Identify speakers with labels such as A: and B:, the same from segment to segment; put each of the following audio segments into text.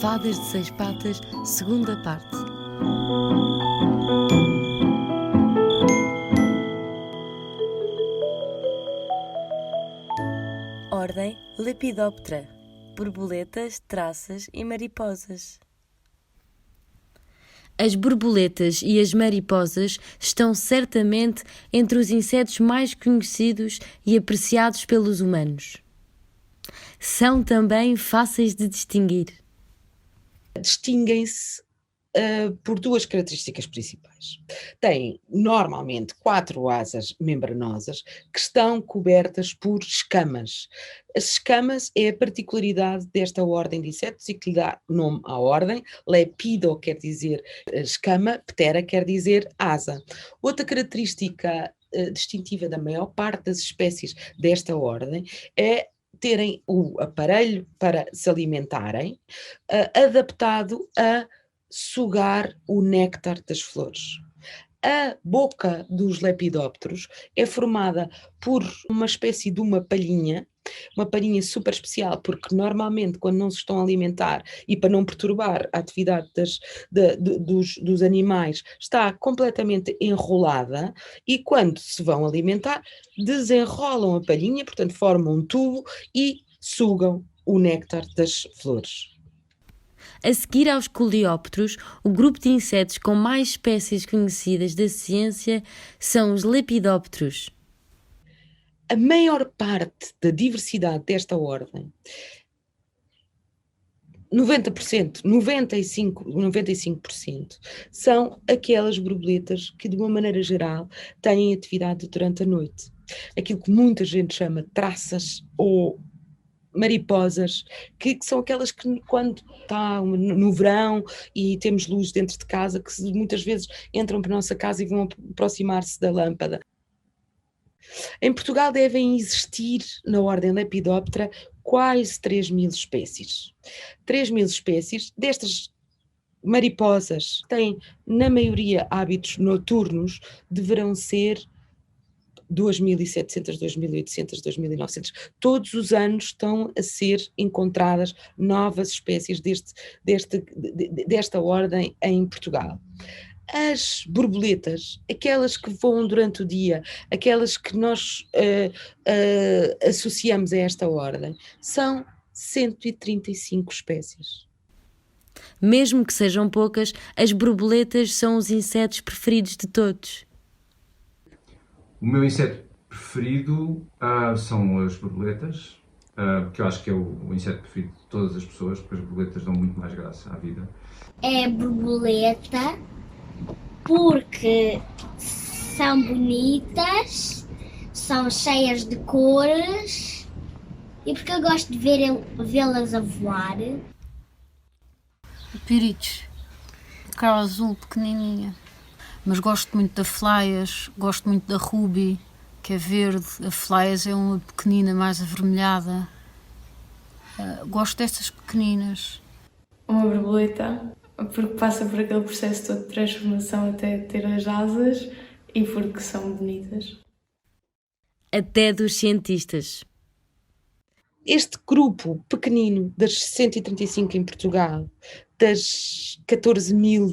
A: Fadas de Seis Patas, segunda parte. Ordem Lepidoptera, borboletas, traças e mariposas. As borboletas e as mariposas estão certamente entre os insetos mais conhecidos e apreciados pelos humanos. São também fáceis de distinguir.
B: Distinguem-se por duas características principais. Têm normalmente 4 asas membranosas que estão cobertas por escamas. As escamas é a particularidade desta ordem de insetos e que lhe dá nome à ordem. Lepido quer dizer escama, ptera quer dizer asa. Outra característica distintiva da maior parte das espécies desta ordem é terem o aparelho para se alimentarem adaptado a sugar o néctar das flores. A boca dos lepidópteros é formada por uma espécie de uma palhinha super especial, porque normalmente quando não se estão a alimentar e para não perturbar a atividade dos animais, está completamente enrolada e quando se vão alimentar, desenrolam a palhinha, portanto formam um tubo e sugam o néctar das flores.
A: A seguir aos coleópteros, o grupo de insetos com mais espécies conhecidas da ciência são os lepidópteros.
B: A maior parte da diversidade desta ordem, 90%, 95%, são aquelas borboletas que, de uma maneira geral, têm atividade durante a noite. Aquilo que muita gente chama traças ou mariposas, que são aquelas que quando está no verão e temos luz dentro de casa, que muitas vezes entram para a nossa casa e vão aproximar-se da lâmpada. Em Portugal devem existir, na ordem Lepidoptera, quase 3.000 espécies. 3.000 espécies destas mariposas têm, na maioria, hábitos noturnos, deverão ser 2.700, 2.800, 2.900. Todos os anos estão a ser encontradas novas espécies desta ordem em Portugal. As borboletas, aquelas que voam durante o dia, aquelas que nós associamos a esta ordem, são 135 espécies.
A: Mesmo que sejam poucas, as borboletas são os insetos preferidos de todos.
C: O meu inseto preferido são as borboletas, porque eu acho que é o inseto preferido de todas as pessoas, porque as borboletas dão muito mais graça à vida.
D: É a borboleta porque são bonitas, são cheias de cores e porque eu gosto de vê-las a voar.
E: Pirites, aquela azul pequenininha. Mas gosto muito da Flyas, gosto muito da Ruby, que é verde. A Flyas é uma pequenina mais avermelhada. Gosto destas pequeninas.
F: Uma borboleta, porque passa por aquele processo todo de transformação até ter as asas e porque são bonitas.
A: Até dos cientistas.
B: Este grupo pequenino, das 135 em Portugal, das 14.000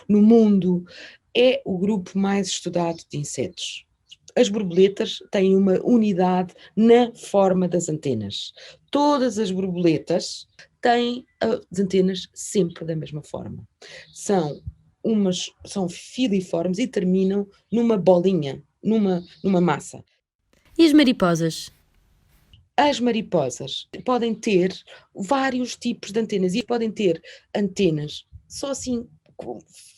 B: no mundo, é o grupo mais estudado de insetos. As borboletas têm uma unidade na forma das antenas. Todas as borboletas têm as antenas sempre da mesma forma. São filiformes e terminam numa bolinha, numa massa.
A: E as mariposas?
B: As mariposas podem ter vários tipos de antenas e podem ter antenas só assim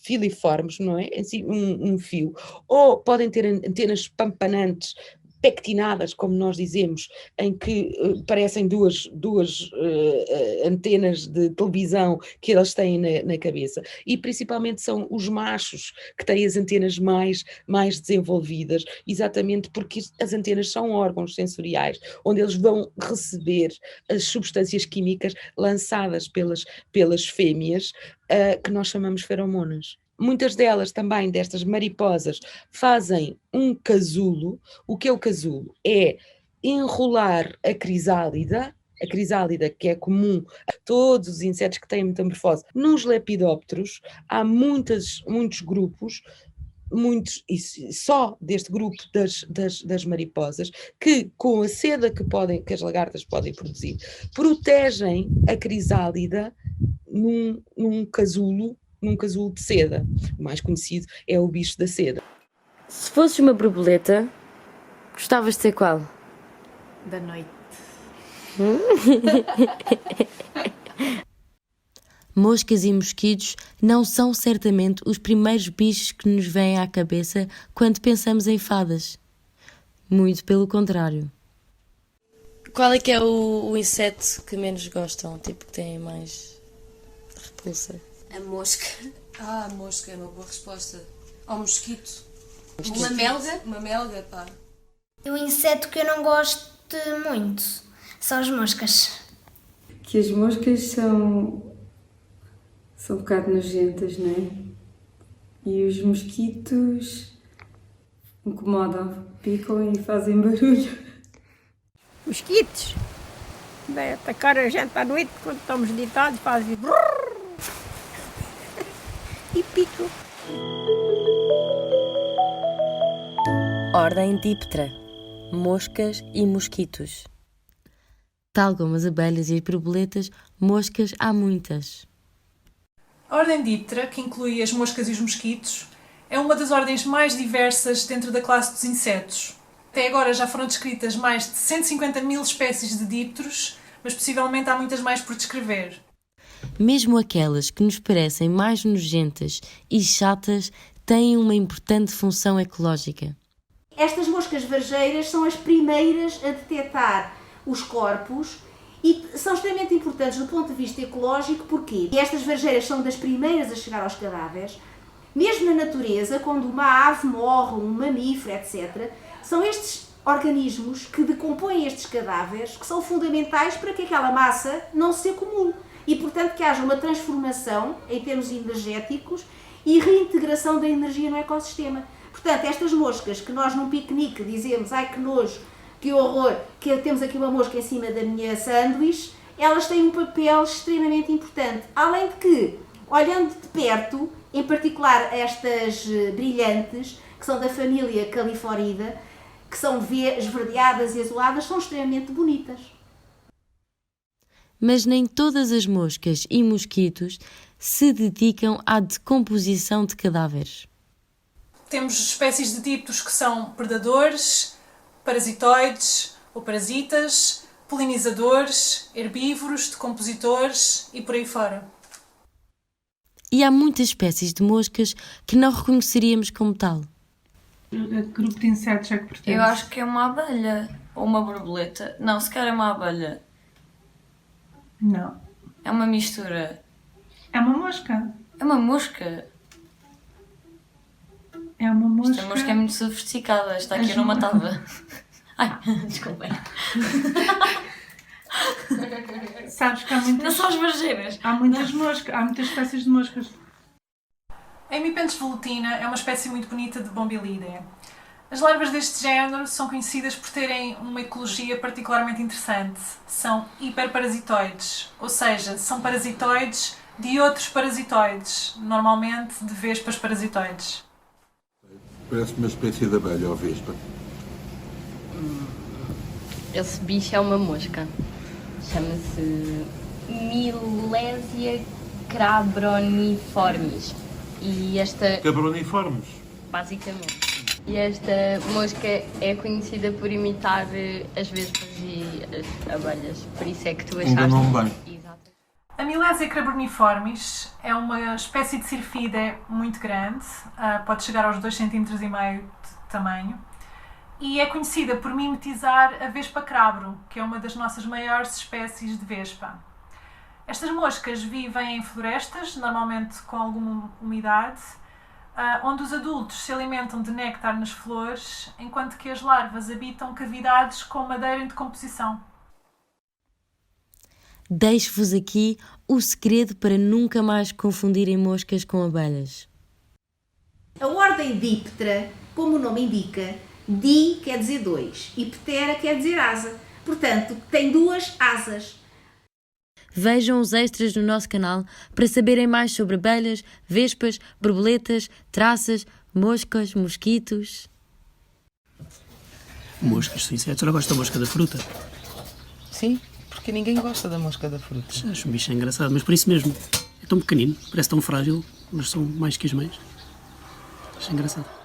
B: filiformes, não é? Assim, um fio, ou podem ter antenas pampanantes, pectinadas, como nós dizemos, em que parecem duas antenas de televisão que elas têm na cabeça, e principalmente são os machos que têm as antenas mais desenvolvidas, exatamente porque as antenas são órgãos sensoriais, onde eles vão receber as substâncias químicas lançadas pelas fêmeas, que nós chamamos feromonas. Muitas delas também, destas mariposas, fazem um casulo. O que é o casulo? É enrolar a crisálida que é comum a todos os insetos que têm metamorfose. Nos lepidópteros há muitos grupos, e só deste grupo das mariposas, que com a seda que as lagartas podem produzir, protegem a crisálida num casulo de seda. O mais conhecido é o bicho da seda.
A: Se fosses uma borboleta, gostavas de ser qual?
F: Da noite.
A: Moscas e mosquitos não são certamente os primeiros bichos que nos vêm à cabeça quando pensamos em fadas. Muito pelo contrário. Qual é que é o inseto que menos gostam? Tipo, que tem mais repulsa?
G: A mosca.
H: Ah, a mosca é uma boa resposta. Ao mosquito.
G: Uma melga.
H: Uma melga, pá.
D: O inseto que eu não gosto muito são as moscas.
I: Que as moscas são um bocado nojentas, não é? E os mosquitos incomodam, picam e fazem barulho.
J: Mosquitos? Vai atacar a gente à noite quando estamos deitados, fazem e picam.
A: Ordem Diptera. Moscas e mosquitos. Tal como as abelhas e as borboletas, moscas há muitas.
K: A ordem Diptera, que inclui as moscas e os mosquitos, é uma das ordens mais diversas dentro da classe dos insetos. Até agora já foram descritas mais de 150.000 espécies de dípteros, mas possivelmente há muitas mais por descrever.
A: Mesmo aquelas que nos parecem mais nojentas e chatas têm uma importante função ecológica.
L: Estas moscas varjeiras são as primeiras a detectar os corpos e são extremamente importantes do ponto de vista ecológico. Porquê? E estas varjeiras são das primeiras a chegar aos cadáveres. Mesmo na natureza, quando uma ave morre, um mamífero, etc., são estes organismos que decompõem estes cadáveres que são fundamentais para que aquela massa não se acumule e, portanto, que haja uma transformação em termos energéticos e reintegração da energia no ecossistema. Portanto, estas moscas que nós num piquenique dizemos, ai que nojo, que horror, que temos aqui uma mosca em cima da minha sanduíche, elas têm um papel extremamente importante. Além de que, olhando de perto, em particular estas brilhantes, que são da família Califorida, que são esverdeadas e azuladas, são extremamente bonitas.
A: Mas nem todas as moscas e mosquitos se dedicam à decomposição de cadáveres.
K: Temos espécies de dípteros que são predadores, parasitoides ou parasitas, polinizadores, herbívoros, decompositores e por aí fora.
A: E há muitas espécies de moscas que não reconheceríamos como tal.
M: Que grupo de insetos é que pertence?
G: Eu acho que é uma abelha ou uma borboleta. Não, se calhar é uma abelha.
M: Não.
G: É uma mistura.
M: É uma mosca.
G: É uma mosca.
M: É uma mosca.
G: Esta mosca é muito sofisticada. Esta aqui eu não matava. Ai, desculpem.
M: Sabes que há muitas...
G: Não são as varjeiras.
M: Há muitas moscas, há muitas espécies de moscas.
K: A Hemipentes velutina é uma espécie muito bonita de Bombylidae. As larvas deste género são conhecidas por terem uma ecologia particularmente interessante. São hiperparasitoides, ou seja, são parasitoides de outros parasitoides, normalmente de vespas parasitoides.
N: Parece uma espécie de abelha ou vespa.
O: Esse bicho é uma mosca. Chama-se Millésia crabroniformis. E esta...
N: Cabroniformes?
O: Basicamente. E esta mosca é conhecida por imitar as vespas e as abelhas. Por isso é que tu achaste...
N: Enganou-me bem.
O: Exato.
K: A Millésia crabroniformis é uma espécie de sirfide muito grande, pode chegar aos 2,5 cm de tamanho, e é conhecida por mimetizar a vespa crabro, que é uma das nossas maiores espécies de vespa. Estas moscas vivem em florestas, normalmente com alguma umidade, onde os adultos se alimentam de néctar nas flores, enquanto que as larvas habitam cavidades com madeira em decomposição.
A: Deixo-vos aqui o segredo para nunca mais confundirem moscas com abelhas.
L: A ordem Diptera, como o nome indica, Di quer dizer dois e ptera quer dizer asa. Portanto, tem duas asas.
A: Vejam os extras no nosso canal para saberem mais sobre abelhas, vespas, borboletas, traças, moscas, mosquitos.
P: Moscas são insetos. Ela gosta da mosca da fruta?
B: Sim, porque ninguém gosta da mosca da fruta.
P: Acho um bicho engraçado, mas por isso mesmo. É tão pequenino, parece tão frágil, mas são mais que as mães. Acho engraçado.